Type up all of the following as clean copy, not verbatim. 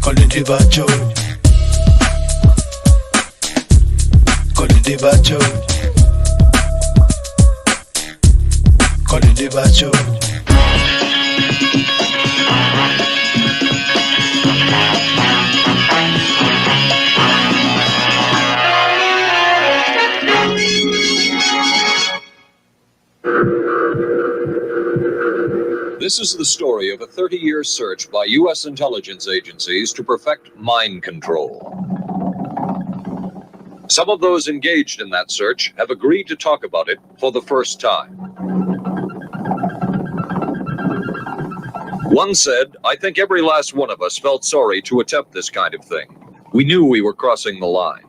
con il divaggio, con il divaggio, con il divaggio. This is the story of a 30-year search by U.S. intelligence agencies to perfect mind control. Some of those engaged in that search have agreed to talk about it for the first time. One said, "I think every last one of us felt sorry to attempt this kind of thing. We knew we were crossing the line."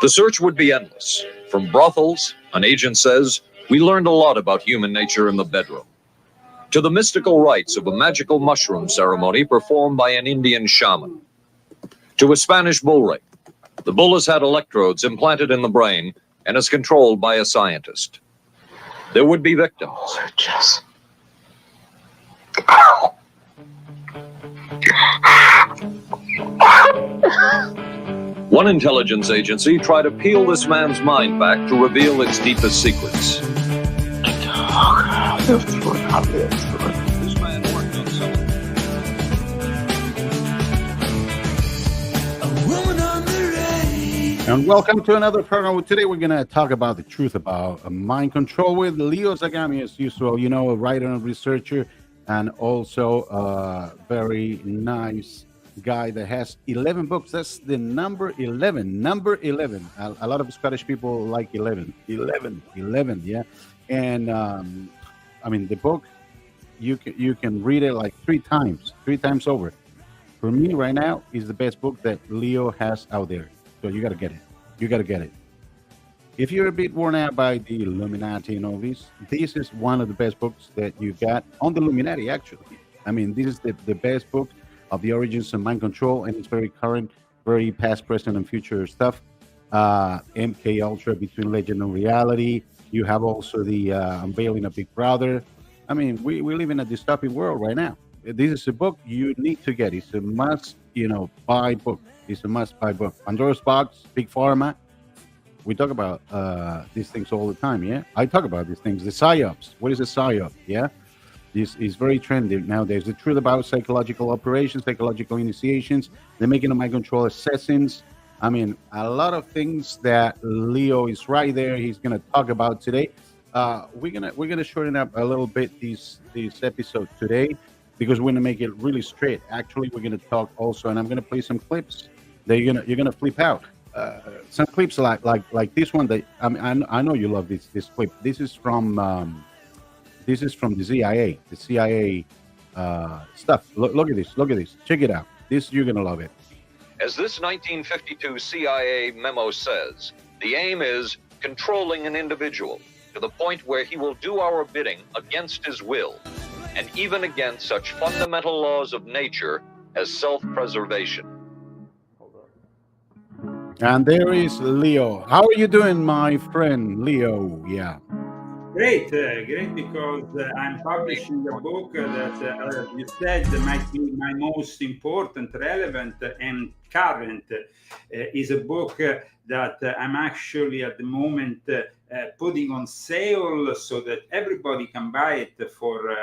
The search would be endless. From brothels, an agent says, we learned a lot about human nature in the bedroom, to the mystical rites of a magical mushroom ceremony performed by an Indian shaman, to a Spanish bull rape. The bull has had electrodes implanted in the brain and is controlled by a scientist. There would be victims. One intelligence agency tried to peel this man's mind back to reveal its deepest secrets. And welcome to another program. Today we're going to talk about the truth about mind control with Leo Zagami, as usual. You know, a writer and researcher, and also a very nice guy that has 11 books. That's the number 11. Number 11. A lot of Scottish people like 11. 11, yeah. And I mean, the book, you can read it like three times over. For me, right now, is the best book that Leo has out there. So you got to get it. If you're a bit worn out by the Illuminati and all this is one of the best books that you got on the Illuminati, actually. I mean, this is the best book of the origins of mind control, and it's very current, very past, present, and future stuff. MK Ultra, Between Legend and Reality. You have also the unveiling of Big Brother. I mean, we live in a dystopian world right now. This is a book you need to get. It's a must, buy book. It's a must-buy book. Pandora's Box, Big Pharma. We talk about these things all the time, yeah? I talk about these things. The PSYOPs. What is a PSYOP, yeah? This is very trendy nowadays. The truth about psychological operations, psychological initiations, the making of mind control assassins. I mean, a lot of things that Leo is right there. He's going to talk about today. We're gonna shorten up a little bit this episode today because we're going to make it really straight. Actually, we're going to talk also, and I'm going to play some clips. You're gonna flip out. Some clips like this one. That I know you love this clip. This is from the CIA. The CIA stuff. Look at this. Check it out. You're gonna love it. As this 1952 CIA memo says, the aim is controlling an individual to the point where he will do our bidding against his will, and even against such fundamental laws of nature as self-preservation. And there is Leo. How are you doing, my friend Leo? Yeah. Great, because I'm publishing a book that you said might be my most important, relevant, and current. Is a book that I'm actually at the moment putting on sale so that everybody can buy it for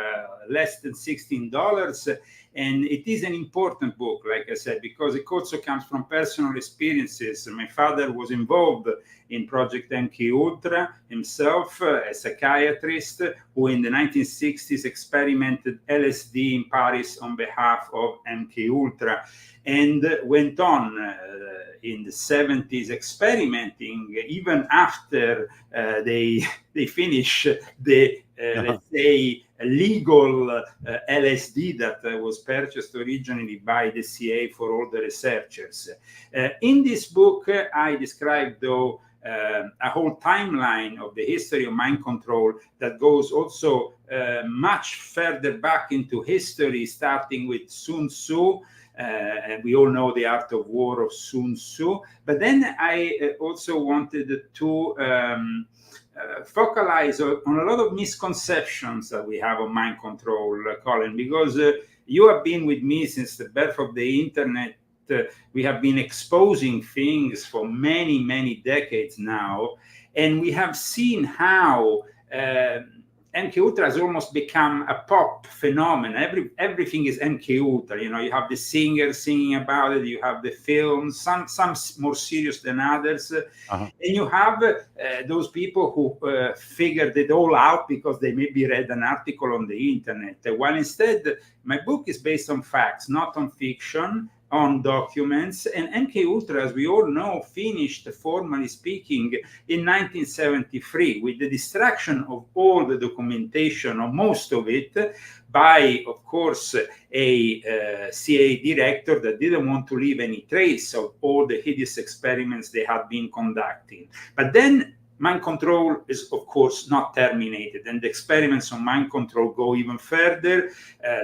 less than $16. And it is an important book, like I said, because it also comes from personal experiences. My father was involved in Project MK Ultra himself, a psychiatrist who in the 1960s experimented LSD in Paris on behalf of MK Ultra, and went on in the 70s experimenting even after they finish the let's say legal LSD that was purchased originally by the CIA for all the researchers. In this book, I described, though, a whole timeline of the history of mind control that goes also much further back into history, starting with Sun Tzu. And we all know the art of war of Sun Tzu. But then I also wanted to focalize on a lot of misconceptions that we have on mind control, Colin, because you have been with me since the birth of the internet. We have been exposing things for many, many decades now, and we have seen how MK Ultra has almost become a pop phenomenon. Everything is MK Ultra. You know, you have the singers singing about it. You have the films, some more serious than others, and you have those people who figured it all out because they maybe read an article on the internet. While instead, my book is based on facts, not on fiction, on documents. And MK Ultra, as we all know, finished, formally speaking, in 1973 with the destruction of all the documentation, or most of it, by, of course, a CIA director that didn't want to leave any trace of all the hideous experiments they had been conducting. But then mind control is, of course, not terminated, and the experiments on mind control go even further.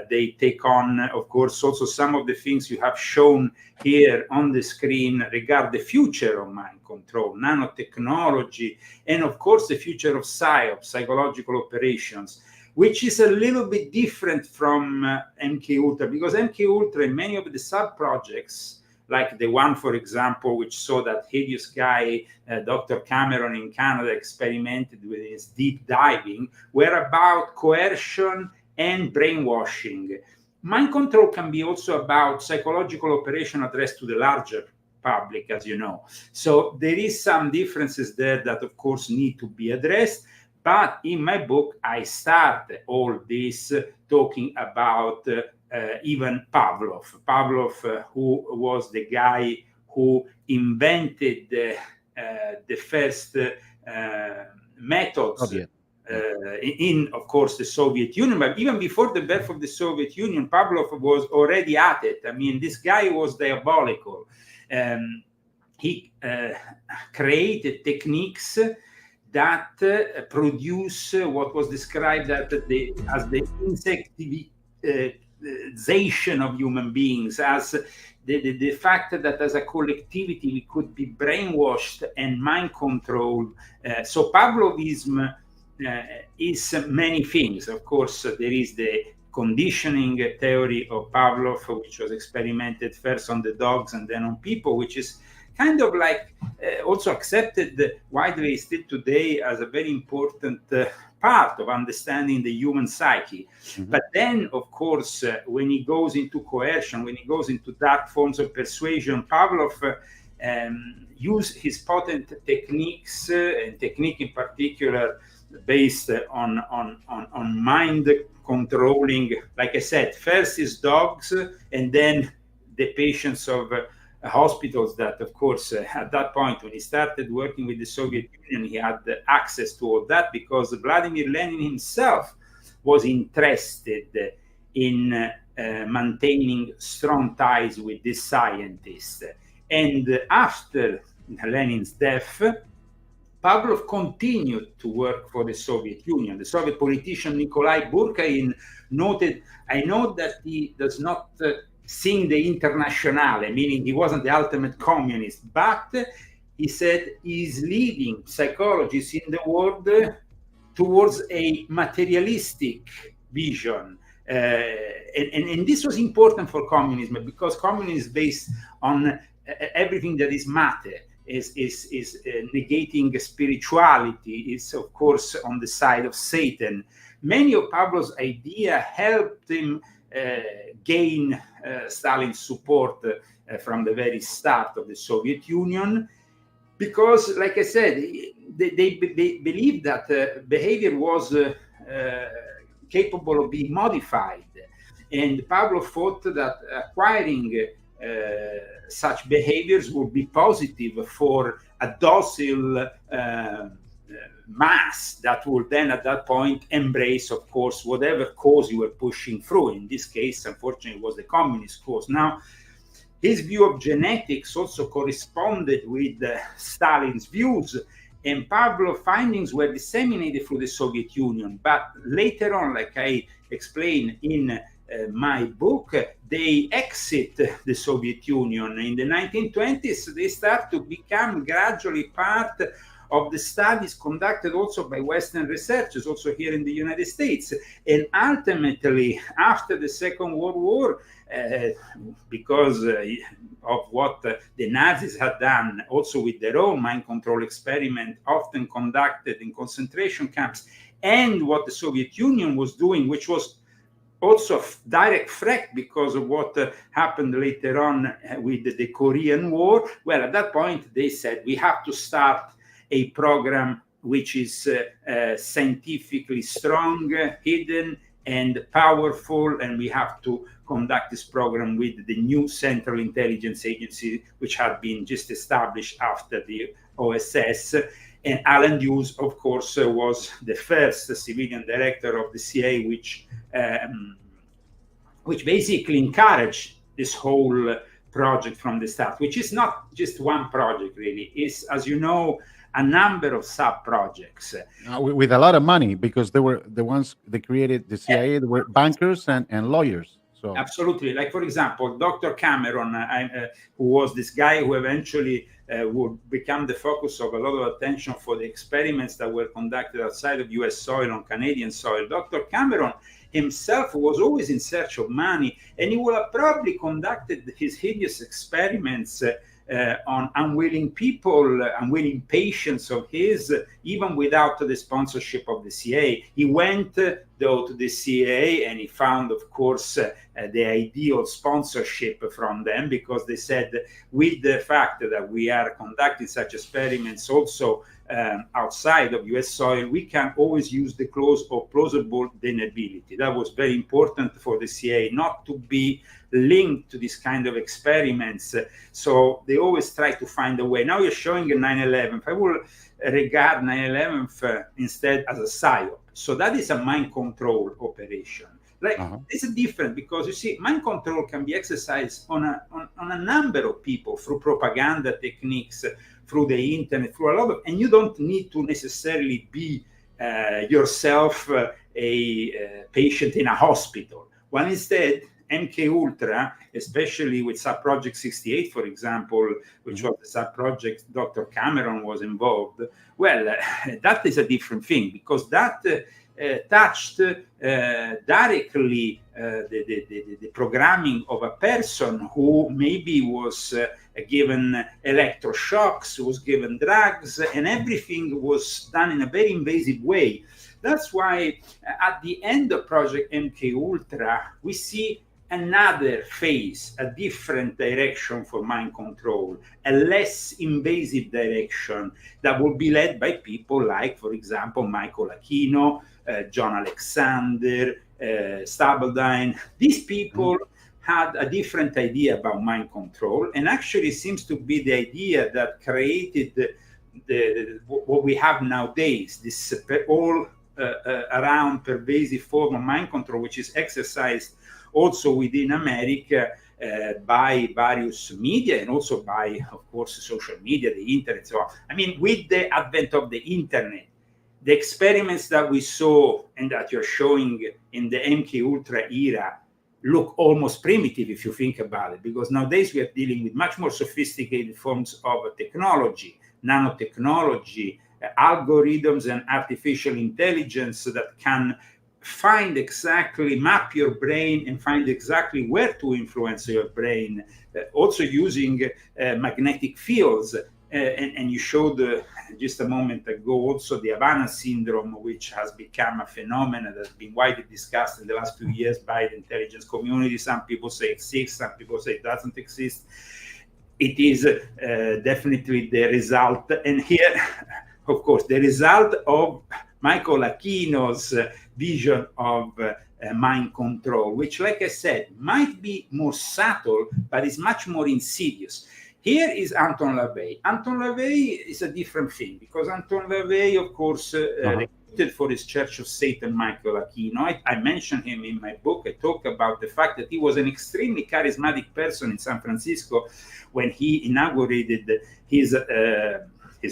They take on, of course, also some of the things you have shown here on the screen regard the future of mind control, nanotechnology, and, of course, the future of PSYOPs, psychological operations, which is a little bit different from MK Ultra, because MK Ultra, in many of the sub-projects, like the one, for example, which saw that hideous guy, Dr. Cameron in Canada, experimented with his deep diving, were about coercion and brainwashing. Mind control can be also about psychological operation addressed to the larger public, as you know. So there is some differences there that, of course, need to be addressed. But in my book, I start all this talking about even Pavlov, who was the guy who invented the first methods in, of course, the Soviet Union. But even before the birth of the Soviet Union, Pavlov was already at it. I mean, this guy was diabolical. He created techniques that produce what was described as the insectivization of human beings, as the fact that as a collectivity we could be brainwashed and mind controlled. So Pavlovism is many things. Of course, there is the conditioning theory of Pavlov, which was experimented first on the dogs and then on people, which is kind of like also accepted widely still today as a very important part of understanding the human psyche. Mm-hmm. But then, of course, when he goes into coercion, when he goes into dark forms of persuasion, Pavlov used his potent techniques, and technique in particular based on mind controlling, like I said, first his dogs and then the patients of hospitals that, of course, at that point, when he started working with the Soviet Union, he had access to all that because Vladimir Lenin himself was interested in maintaining strong ties with this scientist. And after Lenin's death, Pavlov continued to work for the Soviet Union. The Soviet politician Nikolai Burkain noted, I know that he does not sing the Internationale, meaning he wasn't the ultimate communist, but he said he's leading psychologists in the world towards a materialistic vision. And this was important for communism because communism is based on everything that is matter, is negating spirituality, is of course on the side of Satan. Many of Pavlov's ideas helped him gain Stalin's support from the very start of the Soviet Union, because, like I said, they believed that behavior was capable of being modified, and Pavlov thought that acquiring such behaviors would be positive for a docile mass that would then at that point embrace, of course, whatever cause you were pushing through. In this case, unfortunately, it was the communist cause. Now, his view of genetics also corresponded with Stalin's views, and Pavlov's findings were disseminated through the Soviet Union. But later on, like I explained in my book, they exit the Soviet Union. In the 1920s, they start to become gradually part of the studies conducted also by Western researchers, also here in the United States. And ultimately, after the Second World War, because of what the Nazis had done, also with their own mind control experiment, often conducted in concentration camps, and what the Soviet Union was doing, which was also a direct threat because of what happened later on with the Korean War. Well, at that point, they said, we have to start a program which is scientifically strong, hidden, and powerful, and we have to conduct this program with the new Central Intelligence Agency, which had been just established after the OSS. And Alan Hughes, of course, was the first civilian director of the CIA, which basically encouraged this whole project from the start, which is not just one project, really. It's, as you know, a number of sub-projects. With a lot of money, because they were the ones that created the CIA, they were bankers and lawyers. So absolutely. Like, for example, Dr. Cameron, who was this guy who eventually would become the focus of a lot of attention for the experiments that were conducted outside of US soil, on Canadian soil. Dr. Cameron himself was always in search of money, and he would have probably conducted his hideous experiments on unwilling people, unwilling patients of his, even without the sponsorship of the CIA. He went, though, to the CIA, and he found, of course, the ideal sponsorship from them, because they said, with the fact that we are conducting such experiments also outside of US soil, we can always use the clause of plausible deniability. That was very important for the CIA, not to be linked to this kind of experiments. So they always try to find a way. Now you're showing a 9/11. I will regard 9/11 instead as a psyop. So that is a mind control operation. Like, it's different, because you see, mind control can be exercised on a number of people through propaganda techniques, through the internet, through a lot of, and you don't need to necessarily be yourself a patient in a hospital. Well, instead, MK Ultra, especially with sub-project 68, for example, which was the sub-project Dr. Cameron was involved, well, that is a different thing, because that touched directly the programming of a person who maybe was given electroshocks, was given drugs, and everything was done in a very invasive way. That's why at the end of Project MK Ultra, we see another phase, a different direction for mind control, a less invasive direction that will be led by people like, for example, Michael Aquino, John Alexander, Stapledine. These people had a different idea about mind control, and actually seems to be the idea that created what we have nowadays, this all around pervasive form of mind control, which is exercised also within America by various media, and also by, of course, social media, the internet. So, I mean, with the advent of the internet, the experiments that we saw and that you're showing in the MK Ultra era look almost primitive if you think about it, because nowadays we are dealing with much more sophisticated forms of technology, nanotechnology, algorithms, and artificial intelligence that can find exactly, map your brain and find exactly where to influence your brain, also using magnetic fields. And you showed just a moment ago also the Havana syndrome, which has become a phenomenon that's been widely discussed in the last few years by the intelligence community. Some people say it exists, some people say it doesn't exist. It is definitely the result, and here, of course, the result of Michael Aquino's vision of mind control, which, like I said, might be more subtle, but is much more insidious. Here is Anton LaVey. Anton LaVey is a different thing, because Anton LaVey, of course, recruited for his Church of Satan Michael Aquino. I mentioned him in my book. I talk about the fact that he was an extremely charismatic person in San Francisco when he inaugurated his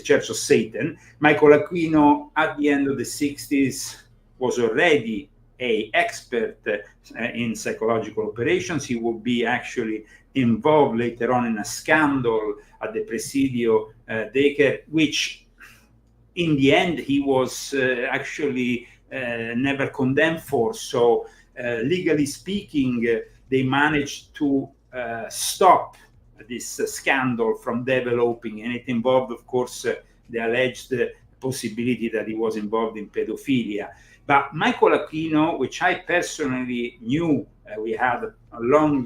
Church of Satan. Michael Aquino, at the end of the 60s, was already an expert in psychological operations. He will be actually involved later on in a scandal at the Presidio Decker, which in the end, he was actually never condemned for. So, legally speaking, they managed to stop this scandal from developing, and it involved, of course, the alleged possibility that he was involved in pedophilia. But Michael Aquino, which I personally knew, we had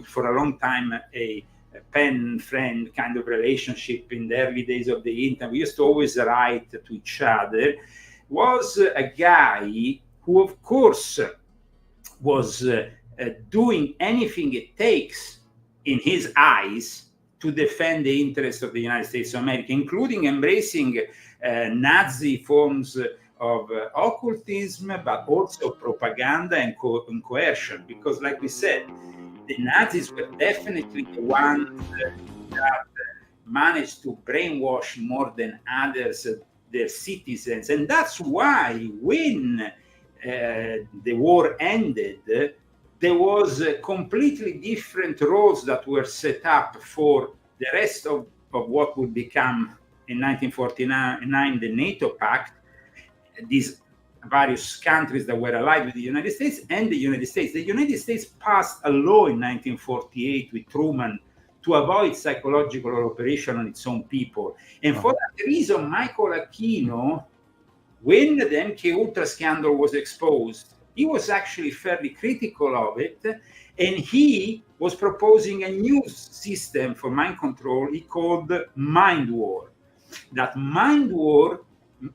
for a long time a pen friend kind of relationship in the early days of the internet. We used to always write to each other. Was a guy who, of course, was doing anything it takes in his eyes to defend the interests of the United States of America, including embracing Nazi forms of occultism, but also propaganda and coercion. Because, like we said, the Nazis were definitely the ones that managed to brainwash more than others their citizens. And that's why when the war ended, there was completely different roles that were set up for the rest of what would become in 1949 the NATO Pact, these various countries that were allied with the United States and the United States. The United States passed a law in 1948 with Truman to avoid psychological operation on its own people. And for that reason, Michael Aquino, when the MK Ultra scandal was exposed, he was actually fairly critical of it, and he was proposing a new system for mind control he called mind war. That mind war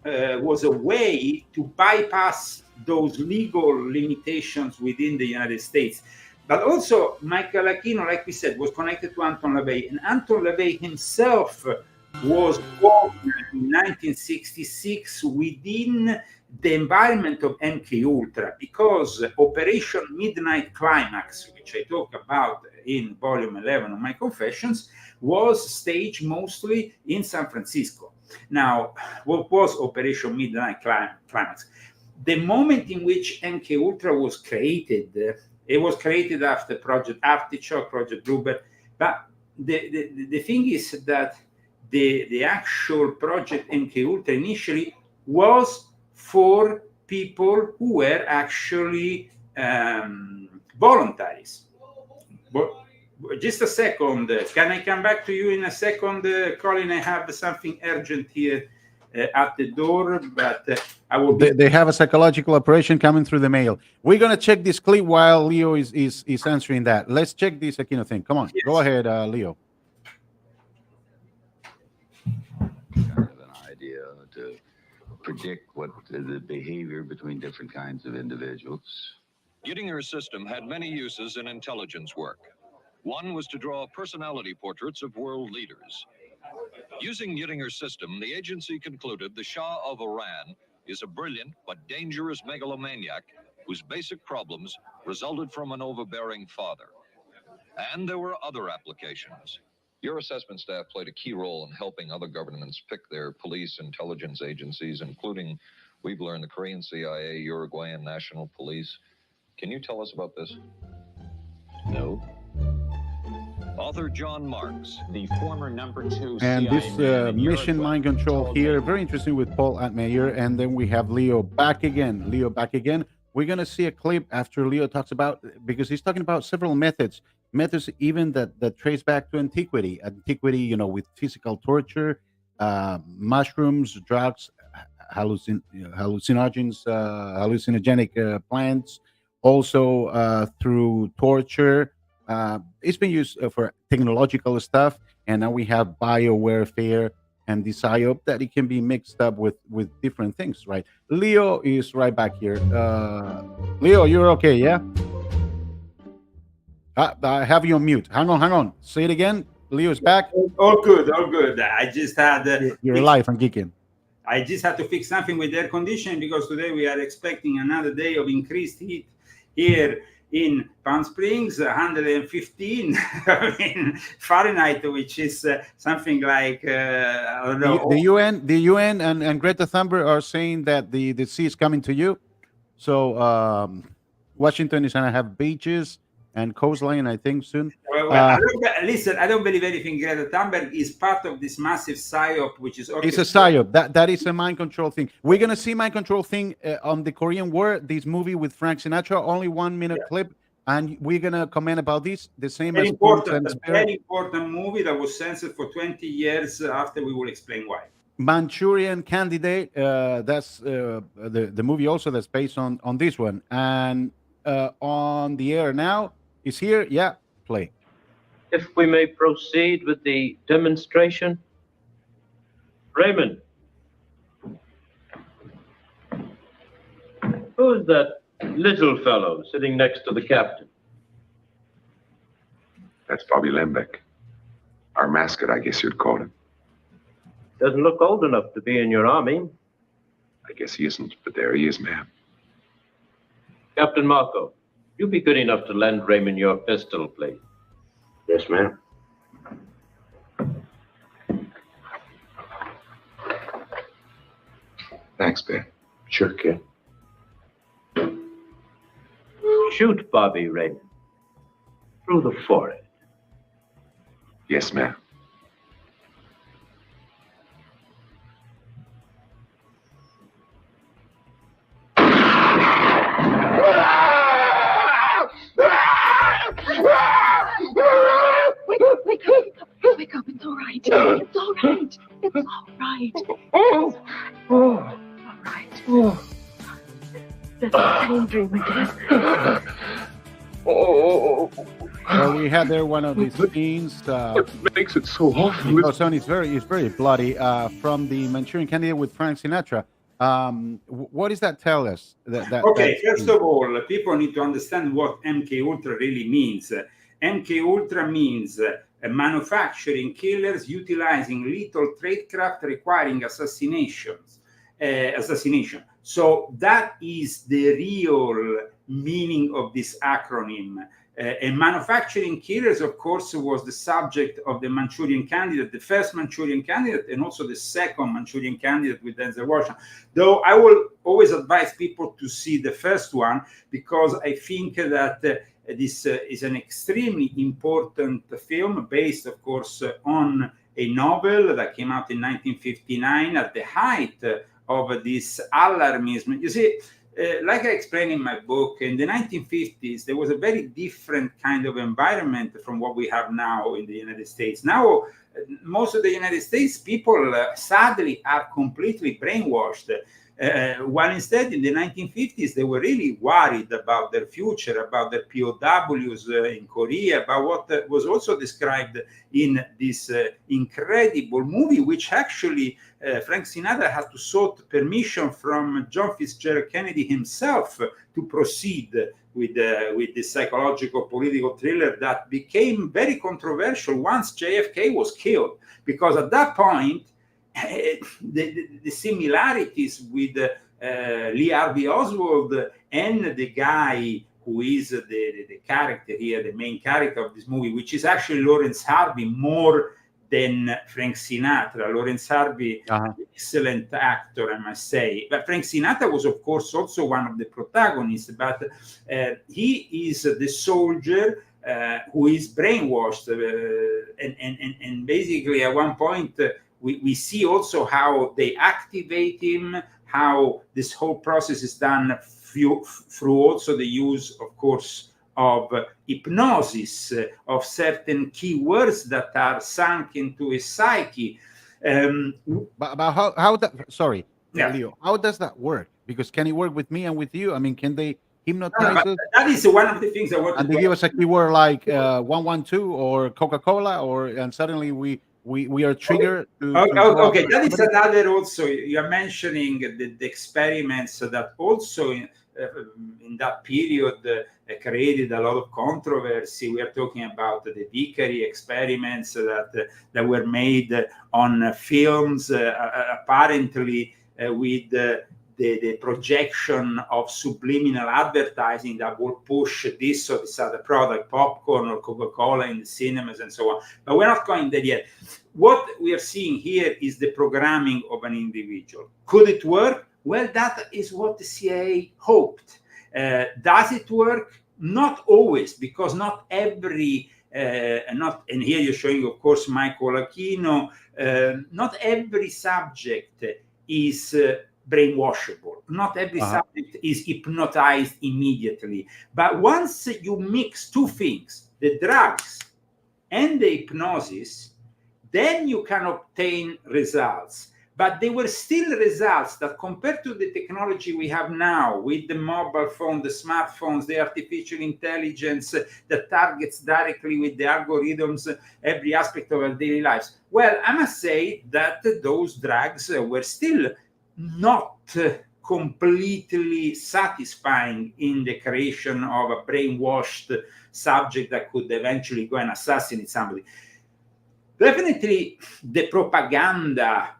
was a way to bypass those legal limitations within the United States. But also, Michael Aquino, like we said, was connected to Anton LaVey, and Anton LaVey himself was born in 1966 within the environment of MK Ultra, because Operation Midnight Climax, which I talk about in volume 11 of my Confessions, was staged mostly in San Francisco. Now, what was Operation Midnight Climax? The moment in which MK Ultra was created, it was created after Project Artichoke, Project Bluebird, but the thing is that the actual Project MK Ultra initially was for people who were actually voluntaries. But just a second, can I come back to you in a second, Colin? I have something urgent here at the door, but I will. They have a psychological operation coming through the mail. We're gonna check this clip while Leo is answering that. Let's check this Aquino thing. Come on, yes. Go ahead, Leo. Kind of an idea to predict what the behavior between different kinds of individuals. Gettinger's system had many uses in intelligence work. One was to draw personality portraits of world leaders. Using Gettinger's system, the agency concluded the Shah of Iran is a brilliant but dangerous megalomaniac whose basic problems resulted from an overbearing father. And there were other applications. Your assessment staff played a key role in helping other governments pick their police intelligence agencies, including, we've learned, the Korean CIA, Uruguayan National Police. Can you tell us about this? No. Author John Marks, the former #2 and CIA this man mission mind control here, very interesting with Paul Atmayer. And then we have Leo back again. We're going to see a clip after Leo talks about, because he's talking about several methods even that trace back to antiquity, with physical torture, mushrooms, drugs, hallucinogenic plants, also through torture. It's been used for technological stuff, and now we have biowarfare and the psyop that it can be mixed up with different things, right? Leo is right back here. Leo, you're okay, yeah? I have you on mute. Hang on. Say it again. Leo's back. All good. I just had... You're live on Geekin'. I just had to fix something with air conditioning, because today we are expecting another day of increased heat here in Palm Springs, 115 Fahrenheit, which is something like I don't know. The UN and Greta Thunberg are saying that the sea is coming to you. So Washington is going to have beaches and Coastline, I think, soon. Listen, I don't believe anything. Greta Thunberg is part of this massive psyop, which is It's a psyop. That is a mind control thing. We're gonna see mind control thing on the Korean War. This movie with Frank Sinatra, only 1 minute clip, and we're gonna comment about this. The same very as important, a very important movie that was censored for 20 years. After we will explain why. Manchurian Candidate. That's the movie also that's based on this one, and on the air now. Is here. Yeah, play. If we may proceed with the demonstration. Raymond. Who's that little fellow sitting next to the captain? That's Bobby Lembeck. Our mascot, I guess you'd call him. Doesn't look old enough to be in your army. I guess he isn't, but there he is, ma'am. Captain Marco, you be good enough to lend Raymond your pistol, please. Yes, ma'am. Thanks, Ben. Sure, kid. Shoot Bobby, Raymond. Through the forehead. Yes, ma'am. Wake up, it's all right. It's all right. It's all right. All right. That's a pain dream again. Well, we had there one of these scenes. What makes it so awful? It goes on. It's very bloody. From the Manchurian Candidate with Frank Sinatra. What does that tell us? Okay, first of all, people need to understand what MK Ultra really means. MK Ultra means manufacturing killers utilizing lethal tradecraft requiring assassination. So that is the real meaning of this acronym. And manufacturing killers, of course, was the subject of the Manchurian Candidate, the first Manchurian Candidate, and also the second Manchurian Candidate with Denzel Washington. Though I will always advise people to see the first one, because I think that this is an extremely important film based, of course, on a novel that came out in 1959 at the height of this alarmism. You see, like I explained in my book, in the 1950s, there was a very different kind of environment from what we have now in the United States. Now, most of the United States people, sadly, are completely brainwashed. While instead, in the 1950s, they were really worried about their future, about their POWs in Korea, about what was also described in this incredible movie, which actually Frank Sinatra had to sought permission from John Fitzgerald Kennedy himself to proceed with this psychological political thriller that became very controversial once JFK was killed, because at that point, the similarities with Lee Harvey Oswald and the guy who is the character here, the main character of this movie, which is actually Lawrence Harvey more than Frank Sinatra. Lawrence Harvey, excellent actor, I must say. But Frank Sinatra was, of course, also one of the protagonists, but he is the soldier who is brainwashed. And basically, at one point, we see also how they activate him, how this whole process is done through also the use, of course, of hypnosis, of certain key words that are sunk into his psyche. But how that? Sorry, Leo. How does that work? Because can it work with me and with you? I mean, can they hypnotize us? That is one of the things I want to. And they give us a keyword like 112 or Coca-Cola, and suddenly we are triggered. Okay, that is another also. You are mentioning the experiments that also in that period created a lot of controversy. We are talking about the Vickery experiments that were made on films, apparently with the projection of subliminal advertising that will push this or this other product, popcorn or Coca-Cola in the cinemas and so on. But we're not going there yet. What we are seeing here is the programming of an individual. Could it work? Well, that is what the CIA hoped. Does it work? not always, because not every not, and here you're showing, of course, Michael Aquino. Not every subject is brainwashable. Not every subject is hypnotized immediately. But once you mix two things, the drugs and the hypnosis, then you can obtain results. But they were still results that, compared to the technology we have now with the mobile phone, the smartphones, the artificial intelligence that targets directly with the algorithms every aspect of our daily lives. Well, I must say that those drugs were still not completely satisfying in the creation of a brainwashed subject that could eventually go and assassinate somebody. Definitely, the propaganda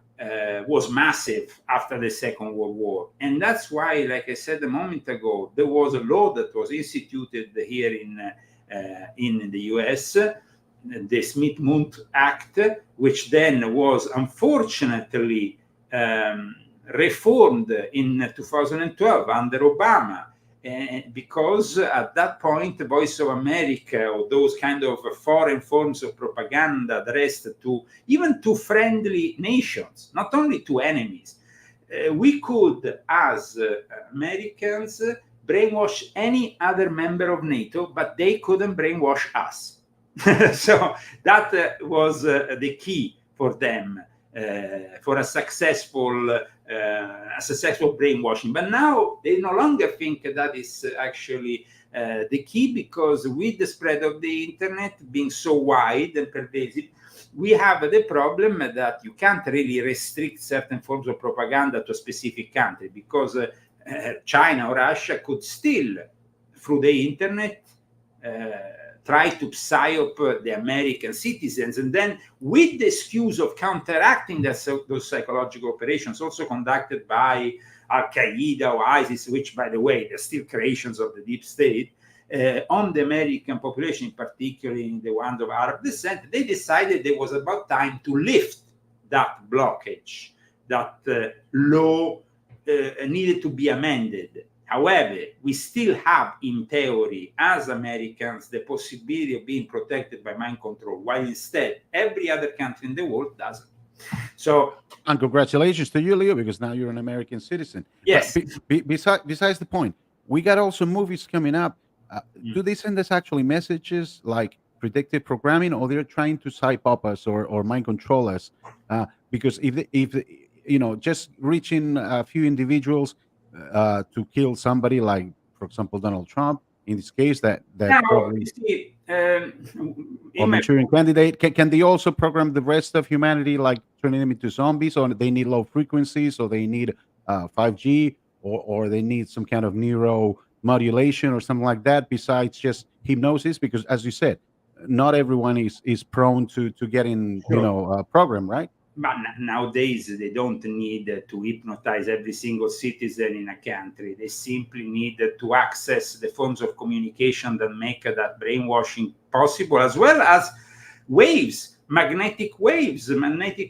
was massive after the Second World War. And that's why, like I said a moment ago, there was a law that was instituted here in the US, the Smith-Mundt Act, which then was unfortunately reformed in 2012 under Obama. Because at that point, the Voice of America, or those kind of foreign forms of propaganda addressed to even to friendly nations, not only to enemies, we could, as Americans, brainwash any other member of NATO, but they couldn't brainwash us. So that was the key for them, for a successful brainwashing. But now they no longer think that is actually the key, because with the spread of the internet being so wide and pervasive, we have the problem that you can't really restrict certain forms of propaganda to a specific country, because China or Russia could still, through the internet, try to psyop the American citizens, and then with the excuse of counteracting those psychological operations also conducted by Al-Qaeda or ISIS, which, by the way, they're still creations of the deep state, on the American population, particularly the ones of Arab descent, they decided it was about time to lift that blockage. That law needed to be amended. However, we still have, in theory, as Americans, the possibility of being protected by mind control, while instead every other country in the world doesn't. So, and congratulations to you, Leo, because now you're an American citizen. Yes. Besides the point, we got also movies coming up. Do they send us actually messages like predictive programming, or they're trying to psych up us or mind control us? Because if just reaching a few individuals to kill somebody, like, for example, Donald Trump, in this case, that now, probably, you see, or Manchurian candidate, can they also program the rest of humanity, like turning them into zombies, or they need low frequencies, or they need 5G, or they need some kind of neuromodulation or something like that, besides just hypnosis? Because, as you said, not everyone is prone to getting program, right? But nowadays, they don't need to hypnotize every single citizen in a country. They simply need to access the forms of communication that make that brainwashing possible, as well as waves, magnetic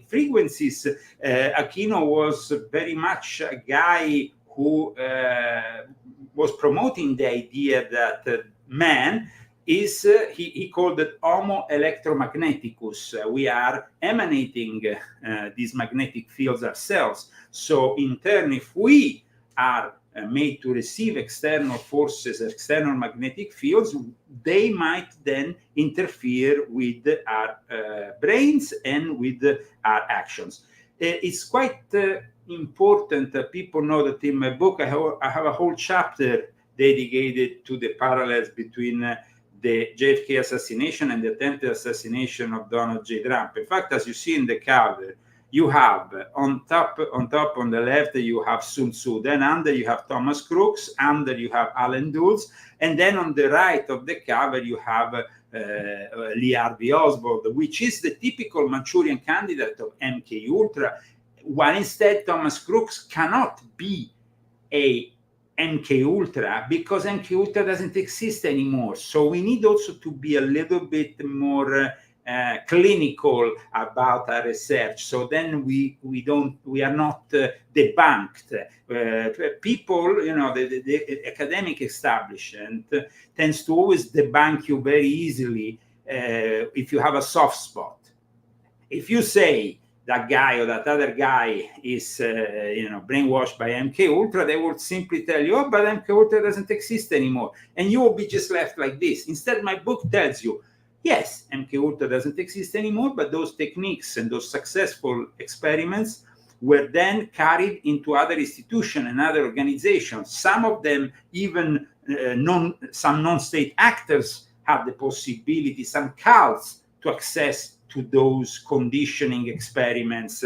frequencies. Aquino was very much a guy who was promoting the idea that man is, he called it Homo electromagneticus. We are emanating these magnetic fields ourselves. So in turn, if we are made to receive external forces, external magnetic fields, they might then interfere with our brains and with our actions. It's quite important that people know that in my book, I have a whole chapter dedicated to the parallels between the JFK assassination and the attempted assassination of Donald J. Trump. In fact, as you see in the cover, you have on top on the left, you have Sun Tzu. Then under you have Thomas Crooks. Under you have Allen Dulles. And then on the right of the cover, you have Lee Harvey Oswald, which is the typical Manchurian candidate of MK Ultra, while instead Thomas Crooks cannot be a MK Ultra, because MK Ultra doesn't exist anymore. So we need also to be a little bit more clinical about our research. So then we are not debunked. People, the academic establishment tends to always debunk you very easily if you have a soft spot. If you say that guy or that other guy is brainwashed by MK Ultra, they will simply tell you, oh, but MK Ultra doesn't exist anymore, and you will be just left like this. Instead, my book tells you, yes, MK Ultra doesn't exist anymore, but those techniques and those successful experiments were then carried into other institutions and other organizations. Some of them, even some non-state actors had the possibility, some cults, to access to those conditioning experiments.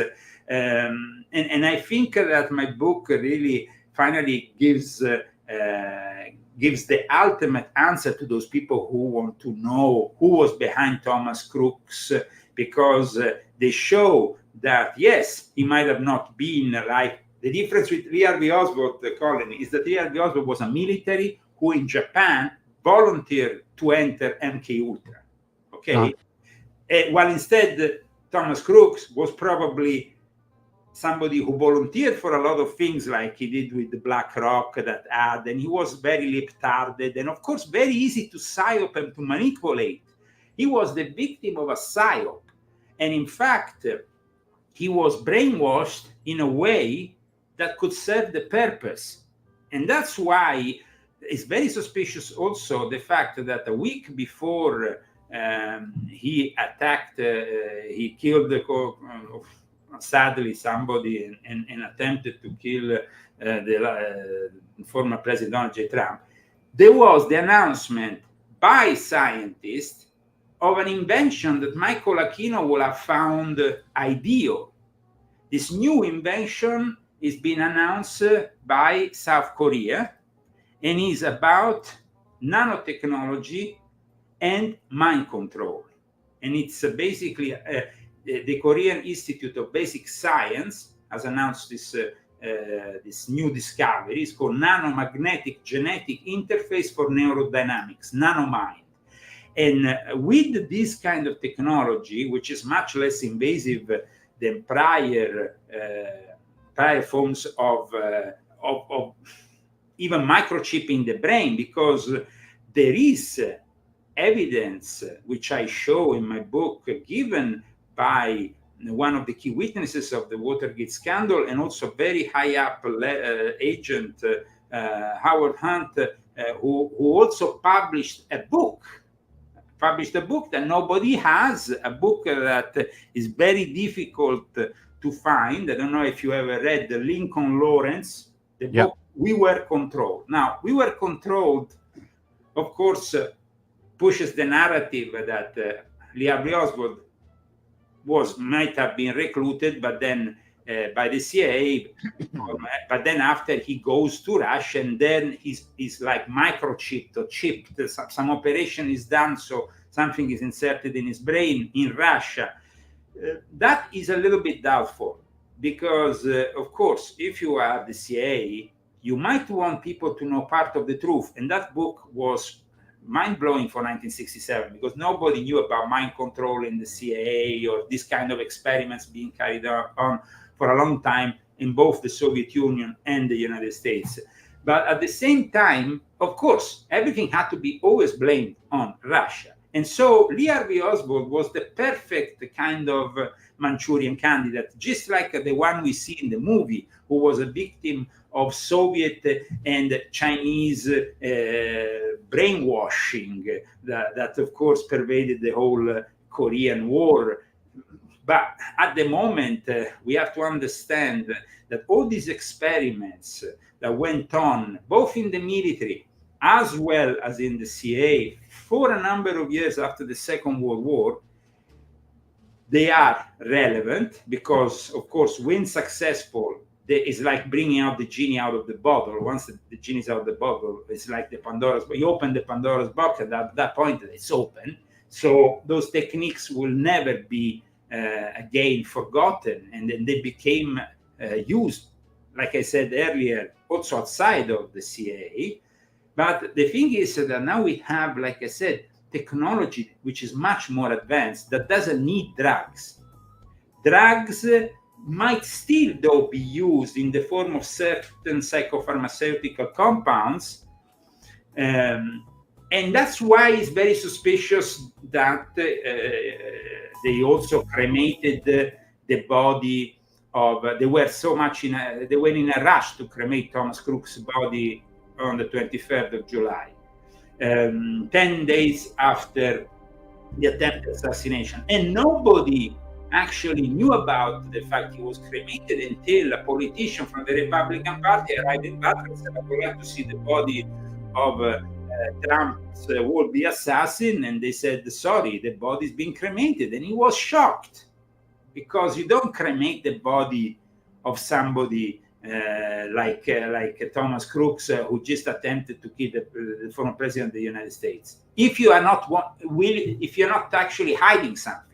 And I think that my book really finally gives the ultimate answer to those people who want to know who was behind Thomas Crookes, because they show that, yes, he might have not been like, the difference with Lee Harvey Oswald, Colin, is that Lee Harvey Oswald was a military who in Japan volunteered to enter MK Ultra. Okay. While instead, Thomas Crookes was probably somebody who volunteered for a lot of things, like he did with the Black Rock, that ad, and he was very lip-tarded and, of course, very easy to psyop and to manipulate. He was the victim of a psyop, and in fact, he was brainwashed in a way that could serve the purpose. And that's why it's very suspicious also the fact that a week before he attacked, he killed sadly somebody and attempted to kill the former President Donald J. Trump, there was the announcement by scientists of an invention that Michael Aquino will have found ideal. This new invention is being announced by South Korea and is about nanotechnology and mind control. And it's basically the Korean Institute of Basic Science has announced this new discovery. It's called Nanomagnetic Genetic Interface for Neurodynamics, NanoMind. And with this kind of technology, which is much less invasive than prior forms of even microchipping the brain, because there is evidence, which I show in my book, given by one of the key witnesses of the Watergate scandal, and also very high up agent Howard Hunt, who also published a book that nobody has, a book that is very difficult to find. I don't know if you ever read the Lincoln Lawrence, the book, We Were Controlled. Now, We Were Controlled, of course, pushes the narrative that Lee Harvey Oswald might have been recruited, but then by the CIA, but then after he goes to Russia, and then he's like microchipped or chipped. Some operation is done, so something is inserted in his brain in Russia. That is a little bit doubtful, because of course, if you are the CIA, you might want people to know part of the truth, and that book was mind-blowing for 1967, because nobody knew about mind control in the CIA or this kind of experiments being carried on for a long time in both the Soviet Union and the United States. But at the same time, of course, everything had to be always blamed on Russia. And so Lee Harvey Oswald was the perfect kind of Manchurian candidate, just like the one we see in the movie, who was a victim of Soviet and Chinese brainwashing that of course pervaded the whole Korean War. But at the moment, we have to understand that all these experiments that went on, both in the military as well as in the CIA, for a number of years after the Second World War, they are relevant because, of course, when successful, it's like bringing out the genie out of the bottle. Once the genie is out of the bottle, it's like the Pandora's box. You open the Pandora's box, and at that point, it's open. So those techniques will never be again forgotten, and then they became used, like I said earlier, also outside of the CIA. But the thing is that now we have, like I said, technology which is much more advanced that doesn't need drugs. Drugs might still, though, be used in the form of certain psychopharmaceutical compounds. And that's why it's very suspicious that they also cremated the body of. They were in a rush to cremate Thomas Crook's body on the 23rd of July, 10 days after the attempted assassination, and nobody actually knew about the fact he was cremated until a politician from the Republican Party arrived in Butler and said, "I'm going to see the body of Trump's would-be assassin," and they said, "Sorry, the body's been cremated." And he was shocked, because you don't cremate the body of somebody like Thomas Crooks, who just attempted to kill the former president of the United States, if you are not actually hiding something.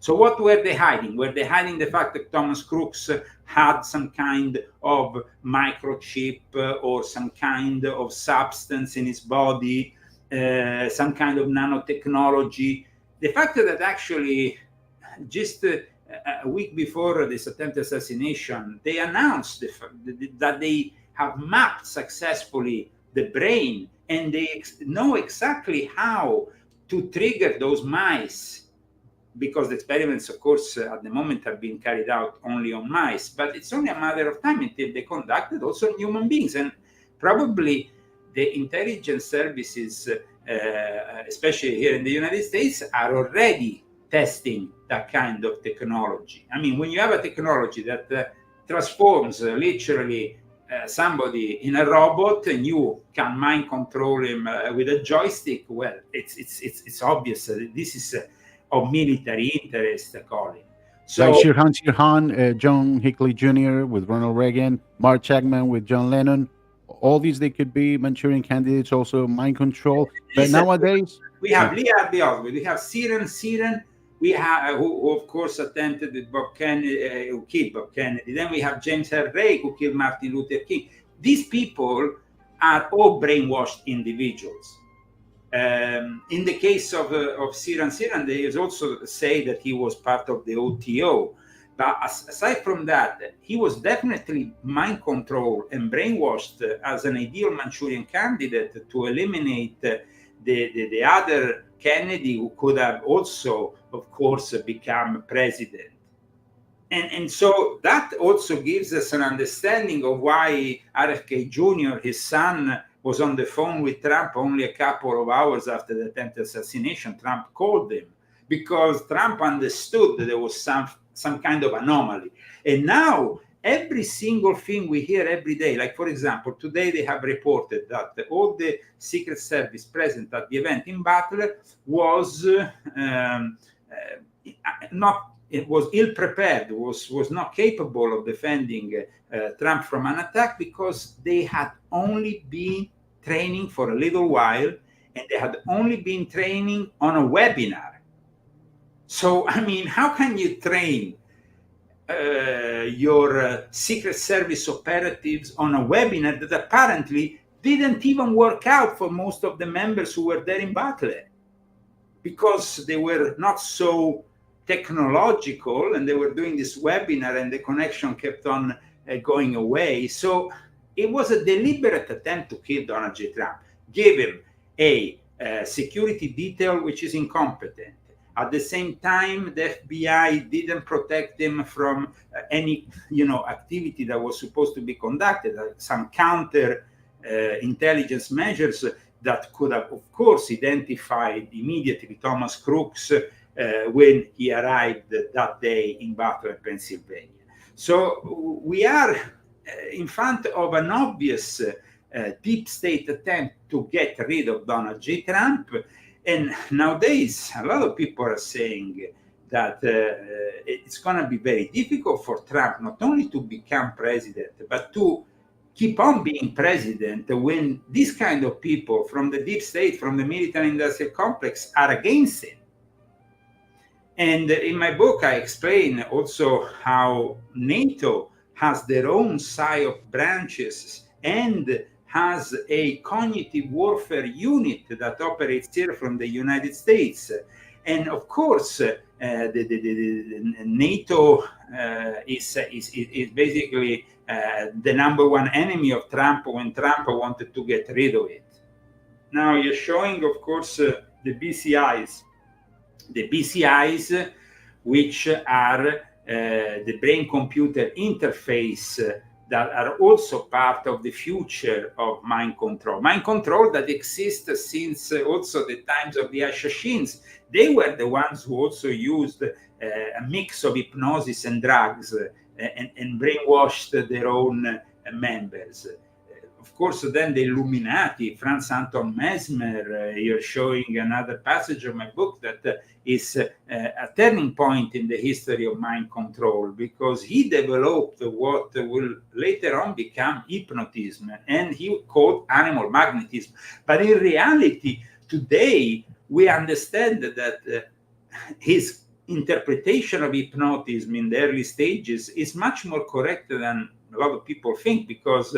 So what were they hiding? Were they hiding the fact that Thomas Crooks had some kind of microchip or some kind of substance in his body, some kind of nanotechnology? The fact that actually just a week before this attempted assassination, they announced that they have mapped successfully the brain, and they know exactly how to trigger those mice, because the experiments, of course, at the moment have been carried out only on mice, but it's only a matter of time until they conducted also on human beings. And probably the intelligence services, especially here in the United States, are already testing that kind of technology. I mean, when you have a technology that transforms literally somebody in a robot, and you can mind control him with a joystick, well, it's obvious this is of military interest, Colin. So, like Sirhan, John Hinckley Jr. with Ronald Reagan, Mark Chapman with John Lennon. All these, they could be Manchurian candidates, also mind control. But nowadays, we have Lee Harvey Oswald, we have Siren, we have who of course attempted with Bob Kennedy, who killed Bob Kennedy. Then we have James L. Ray, who killed Martin Luther King. These people are all brainwashed individuals. In the case of Siran, they also say that he was part of the OTO. But aside from that, he was definitely mind controlled and brainwashed as an ideal Manchurian candidate to eliminate the other Kennedy, who could have also, of course, become president. And so that also gives us an understanding of why RFK Jr., his son, was on the phone with Trump only a couple of hours after the attempted assassination. Trump called him because Trump understood that there was some kind of anomaly. And now every single thing we hear every day, like for example, today they have reported that all the Secret Service present at the event in Butler was was ill-prepared, was not capable of defending Trump from an attack, because they had only been training for a little while, and they had only been training on a webinar. So, I mean, how can you train your Secret Service operatives on a webinar that apparently didn't even work out for most of the members who were there in Butler, because they were not so technological, and they were doing this webinar and the connection kept on going away. So it was a deliberate attempt to kill Donald J. Trump. Give him a security detail which is incompetent. At the same time, the FBI didn't protect him from any activity that was supposed to be conducted, some counter intelligence measures that could have, of course, identified immediately Thomas Crooks when he arrived that day in Butler, Pennsylvania. So we are in front of an obvious deep state attempt to get rid of Donald J. Trump. And nowadays, a lot of people are saying that it's going to be very difficult for Trump not only to become president, but to keep on being president when these kind of people from the deep state, from the military industrial complex, are against him. And in my book, I explain also how NATO has their own PSYOP branches and has a cognitive warfare unit that operates here from the United States. And of course, the NATO is basically the number one enemy of Trump when Trump wanted to get rid of it. Now you're showing, of course, the BCIs. The BCIs, which are the brain-computer interface that are also part of the future of mind control. Mind control that exists since also the times of the Assassins. They were the ones who also used a mix of hypnosis and drugs and brainwashed their own members. Of course, then the Illuminati, Franz Anton Mesmer, you're showing another passage of my book that is a turning point in the history of mind control, because he developed what will later on become hypnotism, and he called animal magnetism. But in reality, today, we understand that his interpretation of hypnotism in the early stages is much more correct than a lot of people think, because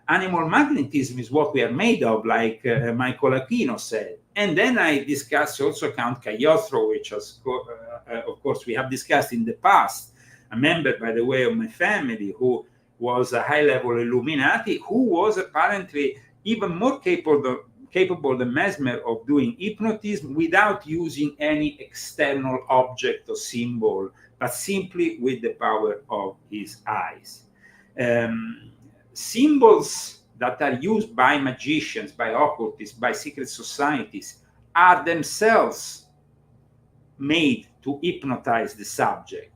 animal magnetism is what we are made of, like Michael Aquino said. And then I discussed also Count Cagliostro, which was, of course, we have discussed in the past, a member, by the way, of my family, who was a high-level Illuminati, who was apparently even more capable than Mesmer of doing hypnotism without using any external object or symbol, but simply with the power of his eyes. Symbols that are used by magicians, by occultists, by secret societies are themselves made to hypnotize the subject.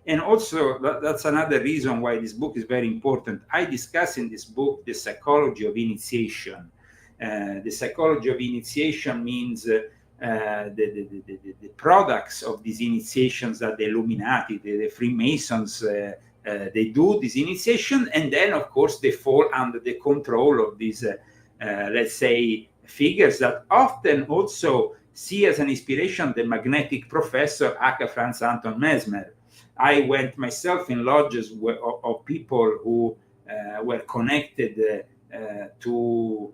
And also, that's another reason why this book is very important. I discuss in this book the psychology of initiation. The psychology of initiation means the products of these initiations that the Illuminati, the Freemasons, they do this initiation, and then, of course, they fall under the control of these, let's say, figures that often also see as an inspiration the magnetic professor, aka Franz Anton Mesmer. I went myself in lodges of people who were connected to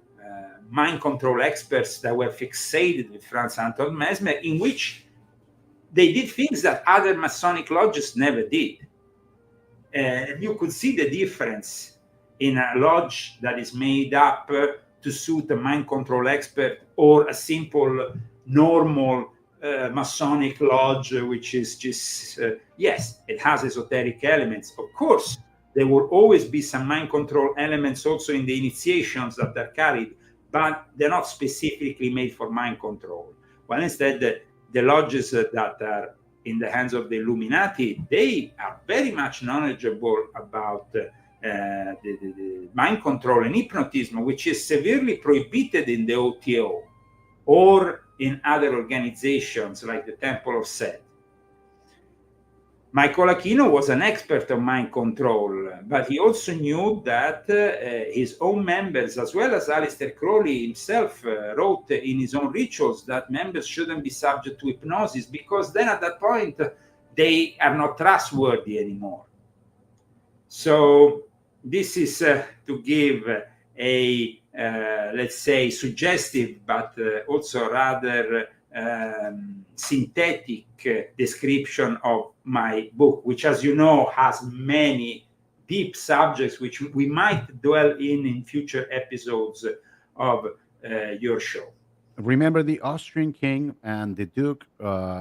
mind control experts that were fixated with Franz Anton Mesmer, in which they did things that other Masonic lodges never did. And you could see the difference in a lodge that is made up to suit a mind control expert, or a simple, normal Masonic lodge, which is just, yes, it has esoteric elements. Of course, there will always be some mind control elements also in the initiations that are carried, but they're not specifically made for mind control. Well, instead, the lodges that are in the hands of the Illuminati, they are very much knowledgeable about the mind control and hypnotism, which is severely prohibited in the OTO or in other organizations like the Temple of Set. Michael Aquino was an expert on mind control, but he also knew that his own members, as well as Aleister Crowley himself, wrote in his own rituals that members shouldn't be subject to hypnosis, because then at that point they are not trustworthy anymore. So this is to give a, let's say, suggestive, but also rather synthetic description of my book, which, as you know, has many deep subjects which we might dwell in future episodes of your show. Remember the Austrian king and the duke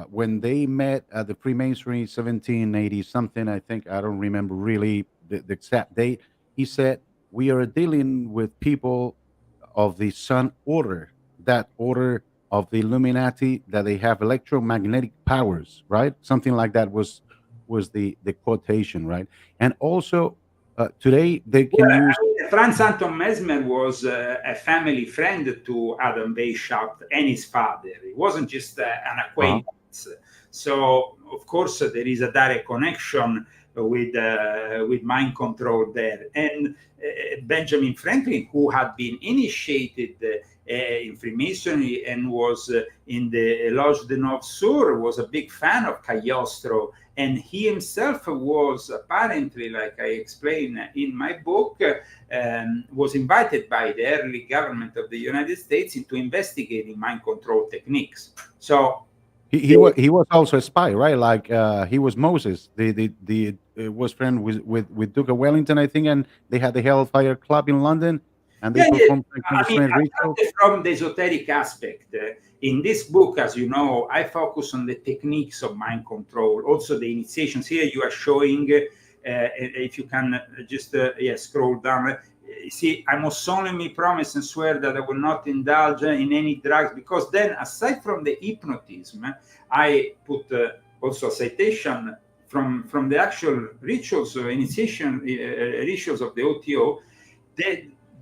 when they met at the Freemasonry 1780 something, I think, I don't remember really the exact date. He said, we are dealing with people of the Sun Order, that order of the Illuminati, that they have electromagnetic powers, right? Something like that was the quotation, right? And also today they can use. Franz Anton Mesmer was a family friend to Adam Weishaupt and his father. It wasn't just an acquaintance. So, of course, there is a direct connection with mind control there. And Benjamin Franklin, who had been initiated in Freemasonry and was in the Loge de Neuf Sur, was a big fan of Cagliostro. And he himself was apparently, like I explain in my book, was invited by the early government of the United States into investigating mind control techniques. So he was also a spy, right? Like he was Moses, the was friend with Duke of Wellington, I think, and they had the Hellfire Club in London, and they performed strange rituals. From the esoteric aspect, in this book, as you know, I focus on the techniques of mind control, also the initiations. Here you are showing, if you can just scroll down. See, I must solemnly promise and swear that I will not indulge in any drugs, because then, aside from the hypnotism, I put also a citation from the actual rituals, initiation rituals of the OTO.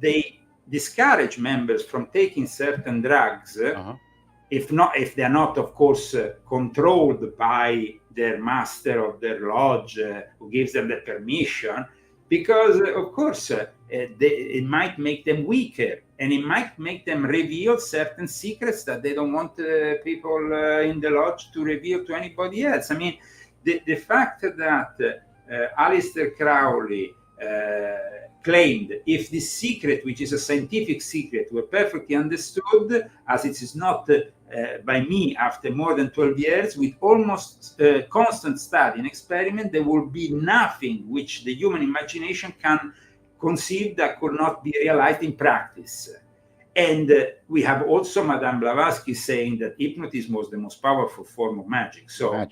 They discourage members from taking certain drugs, if they are not, of course, controlled by their master of their lodge, who gives them the permission, because, of course, it might make them weaker, and it might make them reveal certain secrets that they don't want people in the lodge to reveal to anybody else. I mean, the fact that Aleister Crowley claimed, if this secret, which is a scientific secret, were perfectly understood, as it is not by me after more than 12 years, with almost constant study and experiment, there will be nothing which the human imagination can conceive that could not be realized in practice. And we have also Madame Blavatsky saying that hypnotism was the most powerful form of magic. So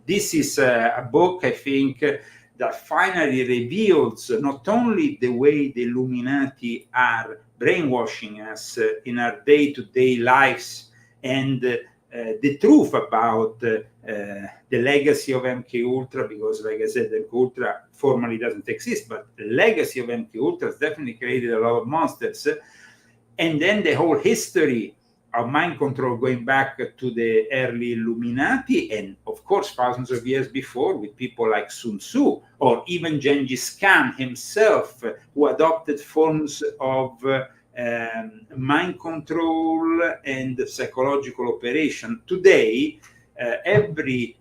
this is a book, I think, that finally reveals not only the way the Illuminati are brainwashing us in our day-to-day lives, and the truth about the legacy of MK Ultra, because, like I said, MK Ultra formally doesn't exist, but the legacy of MK Ultra has definitely created a lot of monsters. And then the whole history of mind control going back to the early Illuminati, and of course thousands of years before, with people like Sun Tzu, or even Genghis Khan himself, who adopted forms of mind control and psychological operation. Today, every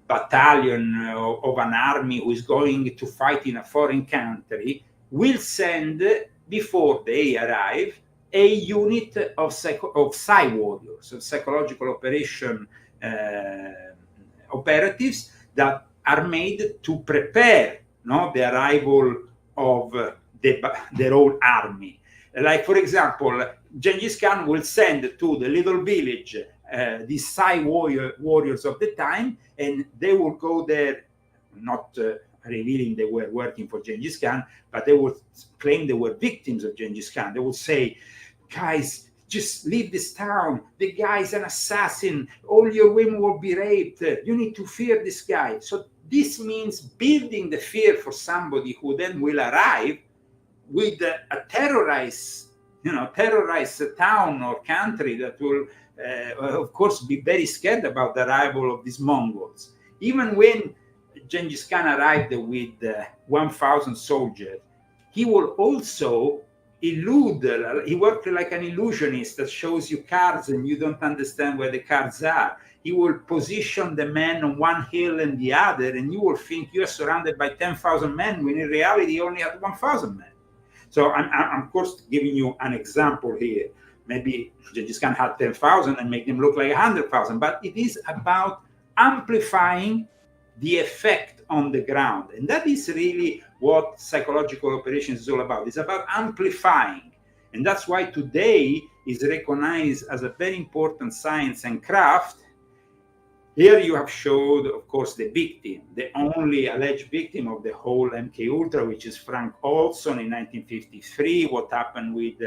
battalion of an army who is going to fight in a foreign country will send, before they arrive, a unit of Psi warriors, of psychological operation operatives that are made to prepare the arrival of their own army. Like, for example, Genghis Khan will send to the little village the Psi warriors of the time, and they will go there, not revealing they were working for Genghis Khan, but they would claim they were victims of Genghis Khan. They would say, guys, just leave this town. The guy is an assassin. All your women will be raped. You need to fear this guy. So this means building the fear for somebody who then will arrive with a terrorized town or country that will, of course, be very scared about the arrival of these Mongols. Even when Genghis Khan arrived with 1,000 soldiers, he will also elude. He worked like an illusionist that shows you cards and you don't understand where the cards are. He will position the men on one hill and the other, and you will think you are surrounded by 10,000 men, when in reality you only have 1,000 men. So I'm of course giving you an example here. Maybe Genghis Khan had 10,000 and make them look like 100,000, but it is about amplifying the effect on the ground. And that is really what psychological operations is all about. It's about amplifying. And that's why today is recognized as a very important science and craft. Here you have showed, of course, the victim, the only alleged victim of the whole MK Ultra, which is Frank Olson in 1953, what happened with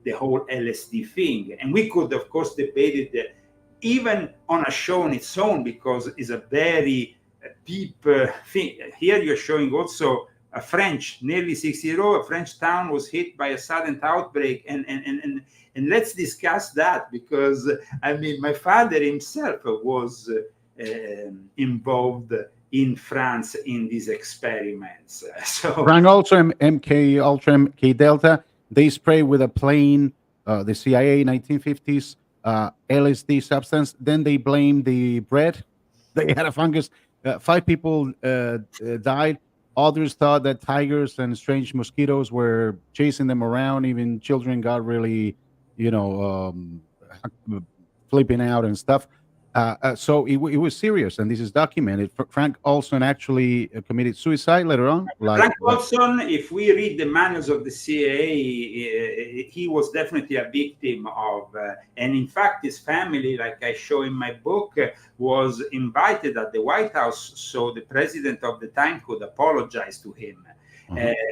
the whole LSD thing. And we could, of course, debate it even on a show on its own, because it's a very deep thing. Here you're showing also a French, nearly 6 years old, a French town was hit by a sudden outbreak. And let's discuss that, because, I mean, my father himself was involved in France in these experiments. So Frank, also MK Ultra, MK Delta, they spray with a plain, the CIA 1950s LSD substance. Then they blame the bread. They had a fungus. 5 people died. Others thought that tigers and strange mosquitoes were chasing them around. Even children got really, you know, flipping out and stuff. So it was serious, and this is documented. Frank Olson actually committed suicide later on. Frank Olson, if we read the manuals of the CIA, he was definitely a victim of, and in fact, his family, like I show in my book, was invited at the White House so the president of the time could apologize to him,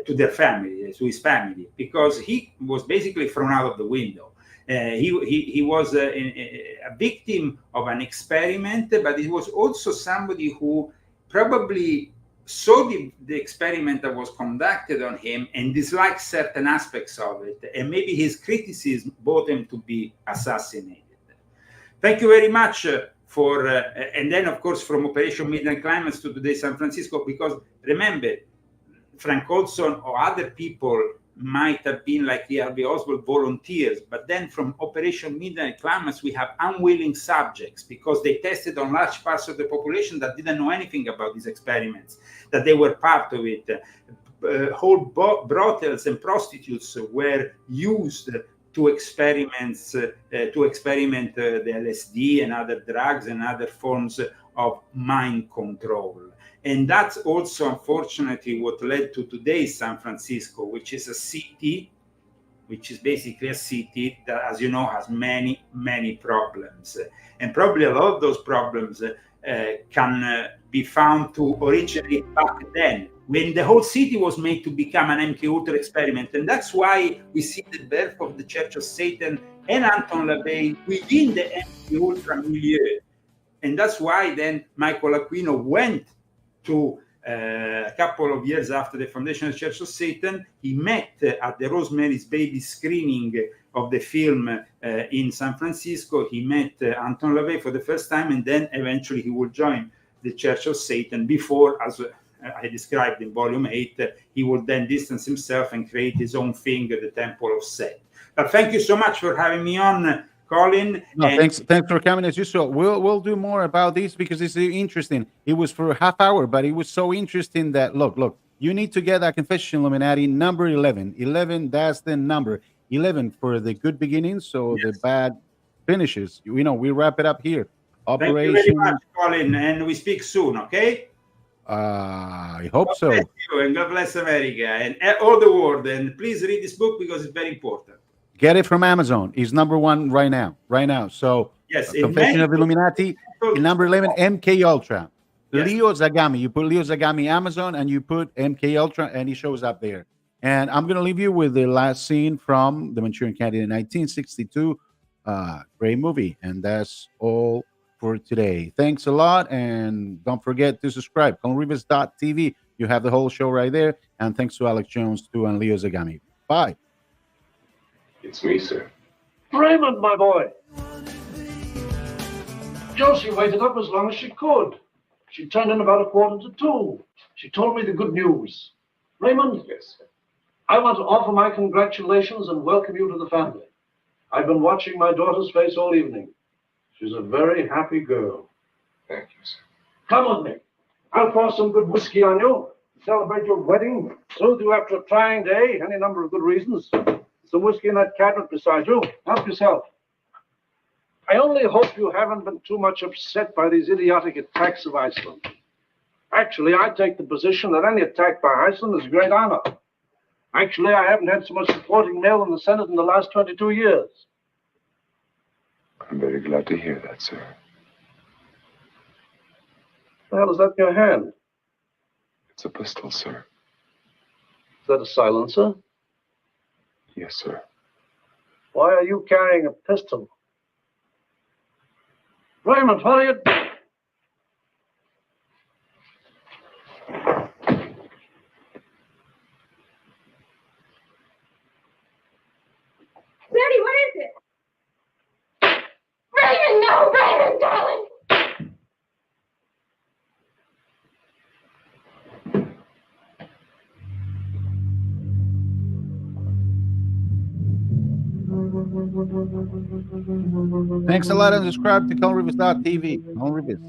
to their family, to his family, because he was basically thrown out of the window. He was a victim of an experiment, but he was also somebody who probably saw the experiment that was conducted on him and disliked certain aspects of it, and maybe his criticism brought him to be assassinated. Thank you very much for, and then of course from Operation Midnight Climax to today San Francisco, because remember, Frank Olson or other people might have been like the Harvey Oswald volunteers, but then from Operation Midnight Climax, we have unwilling subjects because they tested on large parts of the population that didn't know anything about these experiments, that they were part of it. Whole brothels and prostitutes were used to experiment the LSD and other drugs and other forms of mind control. And that's also, unfortunately, what led to today's San Francisco, which is a city, which is basically a city that, as you know, has many, many problems. And probably a lot of those problems can be found to originate back then, when the whole city was made to become an MK Ultra experiment. And that's why we see the birth of the Church of Satan and Anton LaVey within the MK Ultra milieu. And that's why then Michael Aquino went to a couple of years after the foundation of the Church of Satan. He met at the Rosemary's Baby screening of the film in San Francisco. He met Anton LaVey for the first time, and then eventually he would join the Church of Satan before, as I described in volume 8, he would then distance himself and create his own thing, the Temple of Set. But thank you so much for having me on, Colin. No, thanks for coming. As usual, we'll do more about this because it's interesting. It was for a half hour, but it was so interesting that look, you need to get that Confession Illuminati number 11. 11, that's the number. 11 for the good beginnings, so the bad finishes. We wrap it up here. Operation. Thank you very much, Colin, and we speak soon. Okay. I hope God so. bless you, and God bless America and all the world. And please read this book because it's very important. Get it from Amazon. It's number 1 right now. So yes, Confession of Illuminati, number 11, MK Ultra. Yes. Leo Zagami. You put Leo Zagami Amazon and you put MK Ultra and he shows up there. And I'm gonna leave you with the last scene from The Manchurian Candidate 1962. Great movie. And that's all for today. Thanks a lot. And don't forget to subscribe. ColinRivas.tv. You have the whole show right there. And thanks to Alex Jones too and Leo Zagami. Bye. It's me, sir. Raymond, my boy. Josie waited up as long as she could. She turned in about 1:45. She told me the good news. Raymond? Yes, sir. I want to offer my congratulations and welcome you to the family. I've been watching my daughter's face all evening. She's a very happy girl. Thank you, sir. Come with me. I'll pour some good whiskey on you. Celebrate your wedding. Soothe you after a trying day. Any number of good reasons. Some whiskey in that cabinet beside you. Help yourself. I only hope you haven't been too much upset by these idiotic attacks of Iceland. Actually, I take the position that any attack by Iceland is a great honor. Actually, I haven't had so much supporting mail in the Senate in the last 22 years. I'm very glad to hear that, sir. What the hell is that in your hand? It's a pistol, sir. Is that a silencer? Yes, sir. Why are you carrying a pistol? Raymond, what are you doing? Daddy, what is it? Raymond, no! Raymond, darling! Thanks a lot and subscribe to ColonRivers.tv. ColonRivers,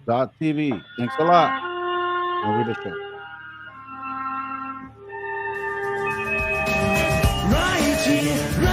ColonRivers.tv. Thanks a lot. Colin Rivers Show. Right here.